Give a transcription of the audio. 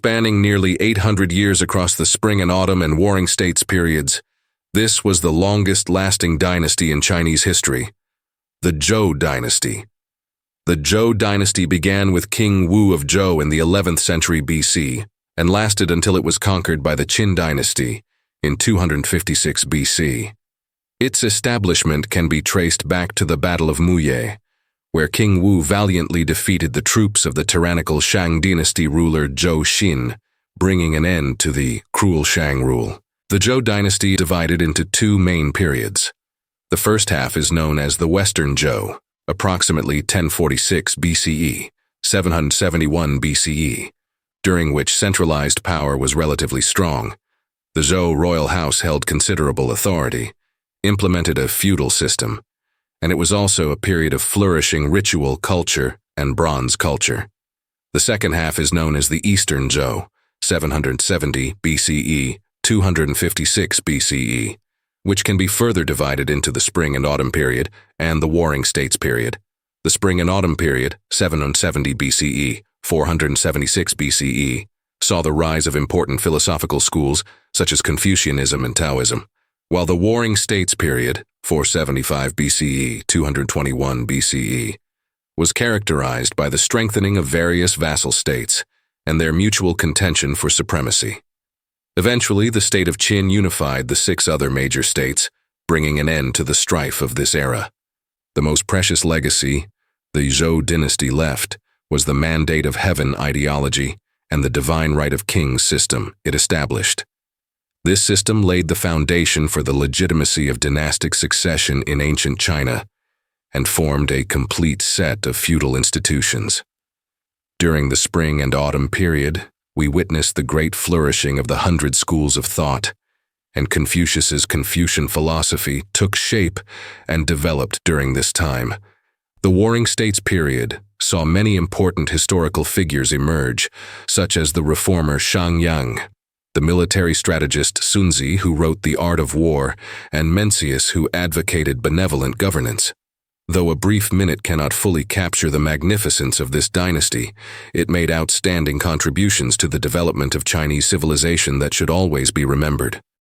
spanning nearly 800 years across the Spring and Autumn and Warring States periods. This was the longest-lasting dynasty in Chinese history, the Zhou Dynasty. The Zhou Dynasty began with King Wu of Zhou in the 11th century BC and lasted until it was conquered by the Qin Dynasty in 256 BC. Its establishment can be traced back to the Battle of Muye, where King Wu valiantly defeated the troops of the tyrannical Shang dynasty ruler Zhou Xin, bringing an end to the cruel Shang rule. The Zhou dynasty divided into two main periods. The first half is known as the Western Zhou, approximately 1046 BCE, 771 BCE, during which centralized power was relatively strong. The Zhou royal house held considerable authority, implemented a feudal system, and it was also a period of flourishing ritual culture and bronze culture. The second half is known as the Eastern Zhou, 770 BCE, 256 BCE, which can be further divided into the Spring and Autumn period and the Warring States period. The Spring and Autumn period, 770 BCE, 476 BCE, saw the rise of important philosophical schools such as Confucianism and Taoism, while the Warring States period, 475 BCE, 221 BCE, was characterized by the strengthening of various vassal states and their mutual contention for supremacy. Eventually, the state of Qin unified the 6 other major states, bringing an end to the strife of this era. The most precious legacy the Zhou dynasty left was the mandate of heaven ideology and the divine right of kings system it established. This system laid the foundation for the legitimacy of dynastic succession in ancient China and formed a complete set of feudal institutions. During the Spring and Autumn period, we witnessed the great flourishing of the 100 schools of thought, and Confucius's Confucian philosophy took shape and developed during this time. The Warring States period saw many important historical figures emerge, such as the reformer Shang Yang, the military strategist Sun Tzu, who wrote The Art of War, and Mencius, who advocated benevolent governance. Though a brief minute cannot fully capture the magnificence of this dynasty, it made outstanding contributions to the development of Chinese civilization that should always be remembered.